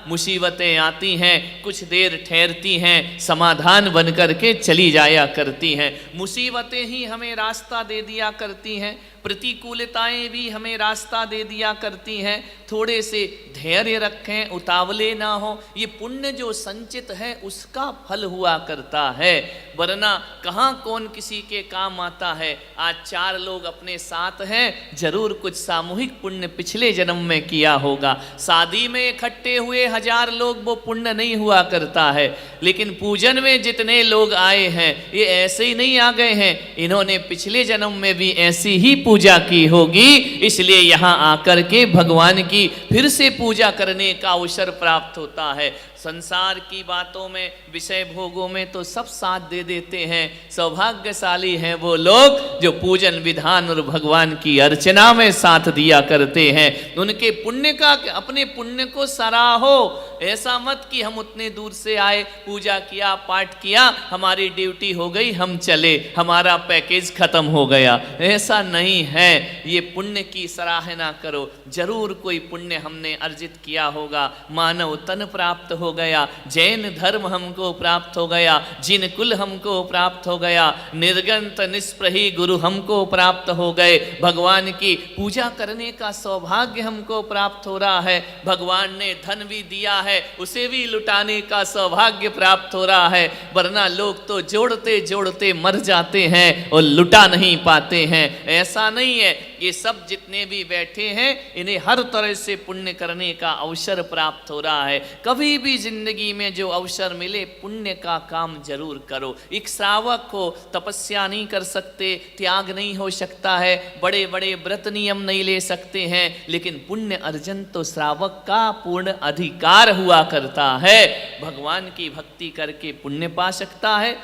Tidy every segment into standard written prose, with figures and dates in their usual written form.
मुसीबतें आती हैं, कुछ देर ठहरती हैं, समाधान बन करके चली जाया करती हैं। मुसीबतें ही हमें रास्ता दे दिया करती हैं, प्रतिकूलताएं भी हमें रास्ता दे दिया करती हैं। थोड़े से धैर्य रखें, उतावले ना हो। ये पुण्य जो संचित है उसका फल हुआ करता है, वरना कहाँ कौन किसी के काम आता है। आज 4 लोग अपने साथ हैं, जरूर कुछ सामूहिक पुण्य पिछले जन्म में किया होगा। शादी में इकट्ठे हुए 1000 लोग, वो पुण्य नहीं हुआ करता है। लेकिन पूजन में जितने लोग आए हैं ये ऐसे ही नहीं आ गए हैं, इन्होंने पिछले जन्म में भी ऐसी ही पूजा की होगी, इसलिए यहाँ आकर के भगवान की फिर से पूजा करने का अवसर प्राप्त होता है। संसार की बातों में, विषय भोगों में तो सब साथ दे देते हैं। सौभाग्यशाली हैं वो लोग जो पूजन विधान और भगवान की अर्चना में साथ दिया करते हैं। उनके पुण्य का, अपने पुण्य को सराहो। ऐसा मत कि हम उतने दूर से आए, पूजा किया, पाठ किया, हमारी ड्यूटी हो गई, हम चले, हमारा पैकेज खत्म हो गया। ऐसा नहीं है। ये पुण्य की सराहना करो। जरूर कोई पुण्य हमने अर्जित किया होगा। मानव तन प्राप्त हो गया, जैन धर्म हमको प्राप्त हो गया, जिन कुल हमको प्राप्त हो गया, निर्गंत निष्प्रही गुरु हमको प्राप्त हो गए, भगवान की पूजा करने का सौभाग्य हमको प्राप्त हो रहा है। भगवान ने धन भी दिया है, उसे भी लुटाने का सौभाग्य प्राप्त हो रहा है। वरना लोग तो जोड़ते जोड़ते मर जाते हैं और लुटा नहीं पाते हैं। ऐसा नहीं है। ये सब जितने भी बैठे हैं इन्हें हर तरह से पुण्य करने का अवसर प्राप्त हो रहा है। कभी भी जिंदगी में जो अवसर मिले पुण्य का काम जरूर करो। एक श्रावक हो, तपस्या नहीं कर सकते, त्याग नहीं हो सकता है, बड़े बड़े व्रत नियम नहीं ले सकते हैं, लेकिन पुण्य अर्जन तो श्रावक का पूर्ण अधिकार हुआ करता है। भगवान की भक्ति करके पुण्य पा सकता है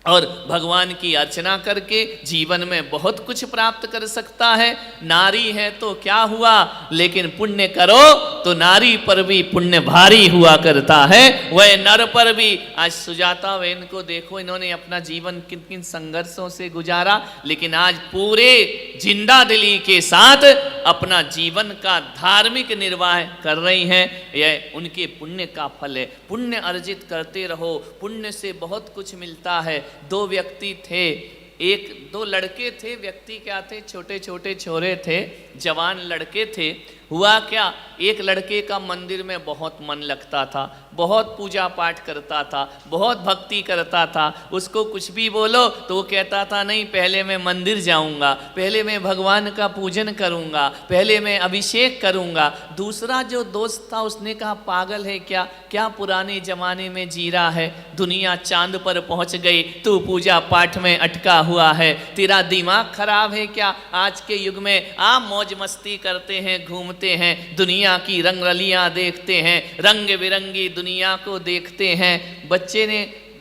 और भगवान की अर्चना करके जीवन में बहुत कुछ प्राप्त कर सकता है। नारी है तो क्या हुआ, लेकिन पुण्य करो तो नारी पर भी पुण्य भारी हुआ करता है, वह नर पर भी। आज सुजाता बहन को देखो, इन्होंने अपना जीवन किन किन संघर्षों से गुजारा, लेकिन आज पूरे जिंदा दिली के साथ अपना जीवन का धार्मिक निर्वाह कर रही हैं। यह उनके पुण्य का फल है। पुण्य अर्जित करते रहो, पुण्य से बहुत कुछ मिलता है। 2 व्यक्ति थे, 2 लड़के थे। व्यक्ति क्या थे, छोटे छोटे छोरे थे, जवान लड़के थे। हुआ क्या, एक लड़के का मंदिर में बहुत मन लगता था, बहुत पूजा पाठ करता था, बहुत भक्ति करता था। उसको कुछ भी बोलो तो वो कहता था नहीं, पहले मैं मंदिर जाऊंगा, पहले मैं भगवान का पूजन करूंगा, पहले मैं अभिषेक करूंगा। दूसरा जो दोस्त था उसने कहा पागल है क्या, क्या पुराने जमाने में जी रहा है, दुनिया चांद पर पहुंच गई, तू पूजा पाठ में अटका हुआ है, तेरा दिमाग खराब है क्या। आज के युग में आप मौज मस्ती करते हैं, घूमते हैं, दुनिया की रंगरलियां देखते हैं, रंग बिरंगी दुनिया को देखते हैं।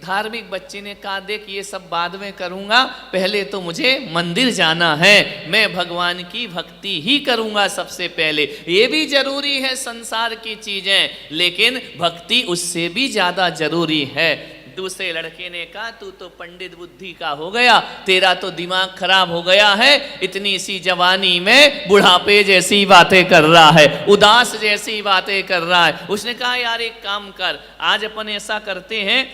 धार्मिक बच्चे ने कहा देख ये सब बाद में करूंगा, पहले तो मुझे मंदिर जाना है, मैं भगवान की भक्ति ही करूंगा सबसे पहले। ये भी जरूरी है संसार की चीजें, लेकिन भक्ति उससे भी ज्यादा जरूरी है। दूसरे लड़के ने कहा तू तो पंडित बुद्धि का हो गया, तेरा तो दिमाग खराब हो गया है, इतनी सी जवानी में बुढ़ापे जैसी बातें कर रहा है, उदास जैसी बातें कर रहा है। उसने कहा यार एक काम कर, आज अपन ऐसा करते हैं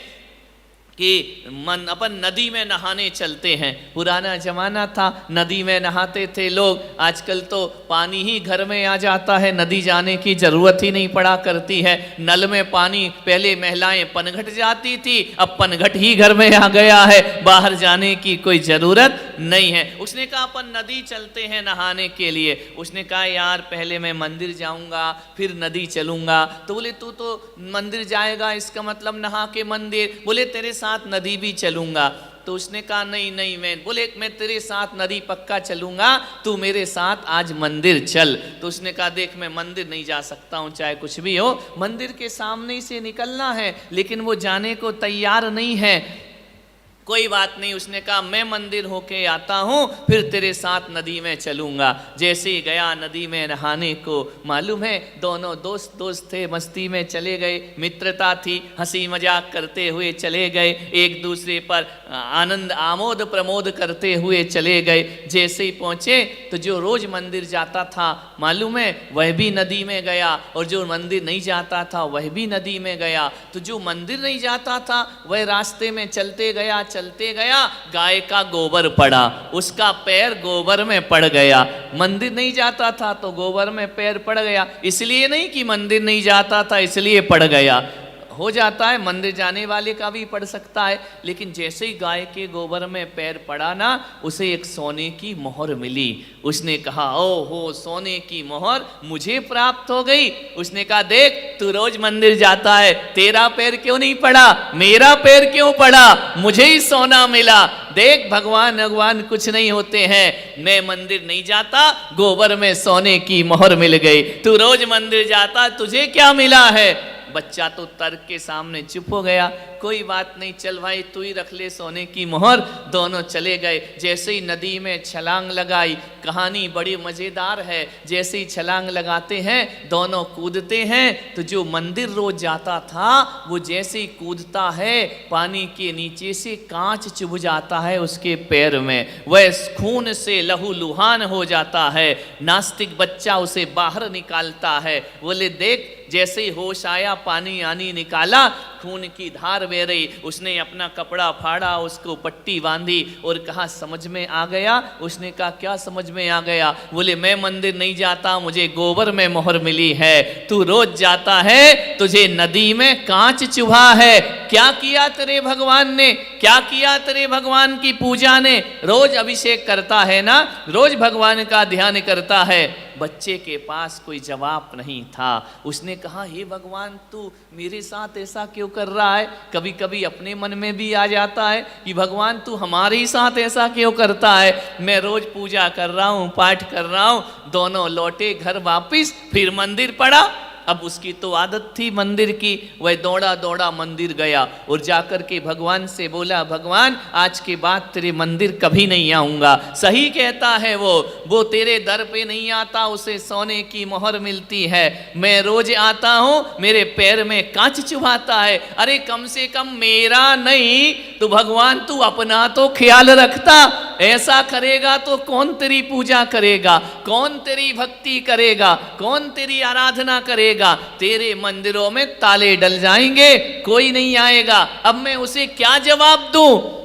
कि अपन नदी में नहाने चलते हैं। पुराना जमाना था, नदी में नहाते थे लोग। आजकल तो पानी ही घर में आ जाता है, नदी जाने की जरूरत ही नहीं पड़ा करती है। नल में पानी पहले महिलाएं पनघट जाती थी, अब पनघट ही घर में आ गया है, बाहर जाने की कोई जरूरत नहीं है। उसने कहा अपन नदी चलते हैं नहाने के लिए। उसने कहा यार पहले मैं मंदिर जाऊंगा फिर नदी चलूंगा। तो बोले तू तो मंदिर जाएगा इसका मतलब नहा के मंदिर, बोले तेरे साथ नदी भी चलूंगा। तो उसने कहा नहीं नहीं, मैं तेरे साथ नदी पक्का चलूंगा, तू मेरे साथ आज मंदिर चल। तो उसने कहा देख मैं मंदिर नहीं जा सकता हूं, चाहे कुछ भी हो, मंदिर के सामने से निकलना है, लेकिन वो जाने को तैयार नहीं है। कोई बात नहीं, उसने कहा मैं मंदिर होके आता हूँ, फिर तेरे साथ नदी में चलूँगा। जैसे ही गया नदी में नहाने को, मालूम है दोनों दोस्त थे, मस्ती में चले गए, मित्रता थी, हंसी मजाक करते हुए चले गए, एक दूसरे पर आनंद आमोद प्रमोद करते हुए चले गए। जैसे ही पहुँचे तो जो रोज़ मंदिर जाता था, मालूम है वह भी नदी में गया, और जो मंदिर नहीं जाता था वह भी नदी में गया। तो जो मंदिर नहीं जाता था वह रास्ते में चलते गया, गाय का गोबर पड़ा, उसका पैर गोबर में पड़ गया। मंदिर नहीं जाता था तो गोबर में पैर पड़ गया, इसलिए नहीं कि मंदिर नहीं जाता था इसलिए पड़ गया, हो जाता है मंदिर जाने वाले का भी पड़ सकता है। लेकिन जैसे ही गाय के गोबर में पैर पड़ा ना, उसे एक सोने की मोहर मिली। उसने कहा ओ हो, सोने की मोहर मुझे प्राप्त हो गई। उसने कहा देख, तू रोज मंदिर जाता है, तेरा पैर क्यों नहीं पड़ा, मेरा पैर क्यों पड़ा, मुझे ही सोना मिला। देख भगवान कुछ नहीं होते हैं, मैं मंदिर नहीं जाता, गोबर में सोने की मोहर मिल गई, तू रोज मंदिर जाता, तुझे क्या मिला है। बच्चा तो तर्क के सामने चुप हो गया, कोई बात नहीं, चल भाई तू ही रख ले सोने की मोहर। दोनों चले गए, जैसे ही नदी में छलांग लगाई। कहानी बड़ी मज़ेदार है। जैसे ही छलांग लगाते हैं, दोनों कूदते हैं, तो जो मंदिर रोज जाता था वो जैसे ही कूदता है, पानी के नीचे से कांच चुभ जाता है उसके पैर में, वह खून से लहूलुहान हो जाता है। नास्तिक बच्चा उसे बाहर निकालता है, बोले देख जैसे ही होश आया, पानी आनी निकाला, खून की धार बह रही, उसने अपना कपड़ा फाड़ा, उसको पट्टी बांधी और कहा समझ में आ गया। उसने कहा क्या समझ में आ गया। बोले मैं मंदिर नहीं जाता, मुझे गोबर में मोहर मिली है, तू रोज जाता है, तुझे नदी में कांच चुभा है। क्या किया तेरे भगवान ने, क्या किया तेरे भगवान की पूजा ने, रोज अभिषेक करता है ना, रोज भगवान का ध्यान करता है। बच्चे के पास कोई जवाब नहीं था। उसने कहा हे भगवान, तू मेरे साथ ऐसा क्यों कर रहा है। कभी कभी अपने मन में भी आ जाता है कि भगवान तू हमारे ही साथ ऐसा क्यों करता है। मैं रोज पूजा कर रहा हूँ, पाठ कर रहा हूँ। दोनों लौटे घर वापिस, फिर मंदिर पड़ा। अब उसकी तो आदत थी मंदिर की, वह दौड़ा दौड़ा मंदिर गया और जाकर के भगवान से बोला भगवान आज के बाद तेरे मंदिर कभी नहीं आऊँगा। सही कहता है वो तेरे दर पे नहीं आता, उसे सोने की मोहर मिलती है। मैं रोज आता हूँ, मेरे पैर में कांच चुभाता है। अरे कम से कम मेरा नहीं तो भगवान तू अपना तो ख्याल रखता। ऐसा करेगा तो कौन तेरी पूजा करेगा, कौन तेरी भक्ति करेगा, कौन तेरी आराधना करेगा। तेरे मंदिरों में ताले डल जाएंगे, कोई नहीं आएगा। अब मैं उसे क्या जवाब दूं।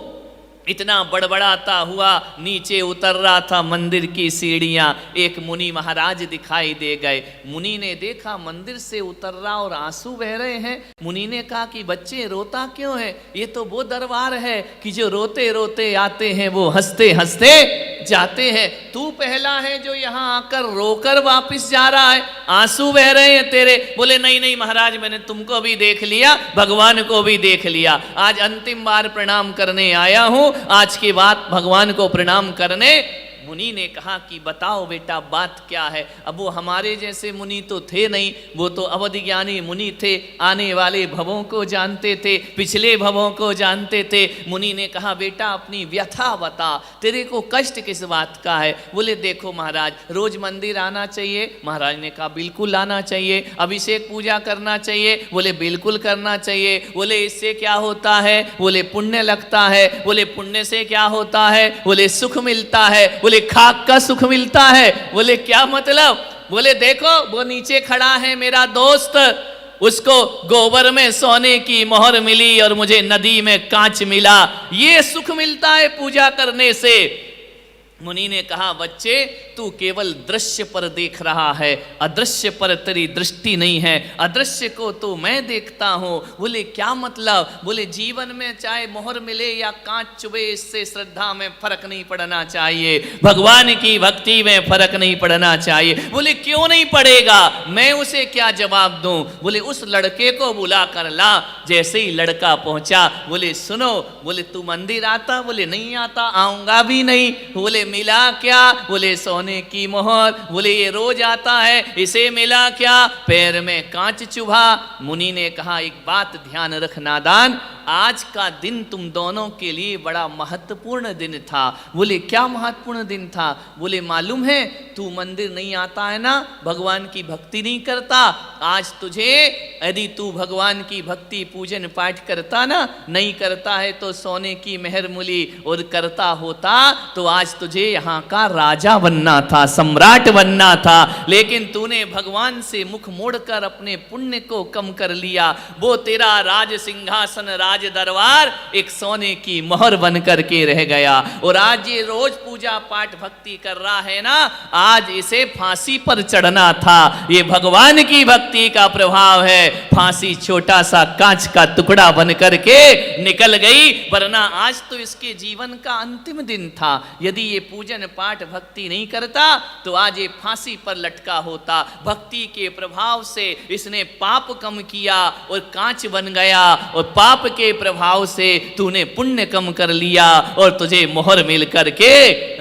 इतना बड़बड़ाता हुआ नीचे उतर रहा था मंदिर की सीढ़ियां। एक मुनि महाराज दिखाई दे गए। मुनि ने देखा मंदिर से उतर रहा और आंसू बह रहे हैं। मुनि ने कहा कि बच्चे रोता क्यों है। ये तो वो दरबार है कि जो रोते रोते आते हैं वो हंसते हंसते जाते हैं। तू पहला है जो यहाँ आकर रोकर वापिस जा रहा है, आंसू बह रहे हैं तेरे। बोले नहीं नहीं महाराज, मैंने तुमको भी देख लिया, भगवान को भी देख लिया, आज अंतिम बार प्रणाम करने आया हूँ, आज के बाद भगवान को प्रणाम करने। मुनि ने कहा कि बताओ बेटा बात क्या है। अब वो हमारे जैसे मुनि तो थे नहीं, वो तो अवधि ज्ञानी मुनि थे, आने वाले भवों को जानते थे, पिछले भवों को जानते थे। मुनि ने कहा बेटा अपनी व्यथा बता, तेरे को कष्ट किस बात का है। बोले देखो महाराज रोज मंदिर आना चाहिए। महाराज ने कहा बिल्कुल आना चाहिए। अभिषेक पूजा करना चाहिए। बोले बिल्कुल करना चाहिए। बोले इससे क्या होता है। बोले पुण्य लगता है। बोले पुण्य से क्या होता है। बोले सुख मिलता है। बोले खाक का सुख मिलता है। बोले क्या मतलब। बोले देखो वो नीचे खड़ा है मेरा दोस्त, उसको गोबर में सोने की मोहर मिली और मुझे नदी में कांच मिला, ये सुख मिलता है पूजा करने से। मुनि ने कहा बच्चे तू केवल दृश्य पर देख रहा है, अदृश्य पर तेरी दृष्टि नहीं है। अदृश्य को तो मैं देखता हूँ। बोले क्या मतलब। बोले जीवन में चाहे मोहर मिले या कांच चुभे, इससे श्रद्धा में फर्क नहीं पड़ना चाहिए, भगवान की भक्ति में फर्क नहीं पड़ना चाहिए। बोले क्यों नहीं पड़ेगा, मैं उसे क्या जवाब दूं। बोले उस लड़के को बुला कर ला। जैसे ही लड़का पहुंचा, बोले सुनो, बोले तू मंदिर आता। बोले नहीं आता, आऊंगा भी नहीं। बोले मिला क्या। बोले सोने की मोहर। बोले ये रोज आता है, इसे मिला क्या। पैर में कांच चुभा। मुनि ने कहा एक बात ध्यान रख नादान, आज का दिन तुम दोनों के लिए बड़ा महत्वपूर्ण दिन था। बोले क्या महत्वपूर्ण दिन था? बोले मालूम है तू मंदिर नहीं आता है ना, भगवान की भक्ति नहीं करता, आज तुझे यदि तू भगवान की भक्ति पूजन पाठ करता ना, नहीं करता है तो सोने की मेहर मुली, और करता होता तो आज तुझे यहाँ का राजा बनना था, सम्राट बनना था, लेकिन तूने भगवान से मुख मोड़कर अपने पुण्य को कम कर लिया। वो तेरा राज सिंहासन राज दरबार एक सोने की मोहर बन करके रह गया। और आज ये रोज पूजा पाठ भक्ति कर रहा है ना, आज इसे फांसी पर चढ़ना था। ये भगवान की भक्ति का प्रभाव है। फांसी छोटा सा कांच का टुकड़ा बन करके निकल गई, वरना आज तो इसके जीवन का अंतिम दिन था। यदि ये पूजन पाठ भक्ति नहीं करता तो आज ये फांसी पर लटका होता। भक्ति के प्रभाव से इसने पाप कम किया और कांच बन गया, और पाप के प्रभाव से तूने पुण्य कम कर लिया और तुझे मोहर मिल करके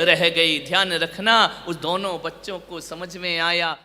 रह गई। ध्यान रखना, उस दोनों बच्चों को समझ में आया।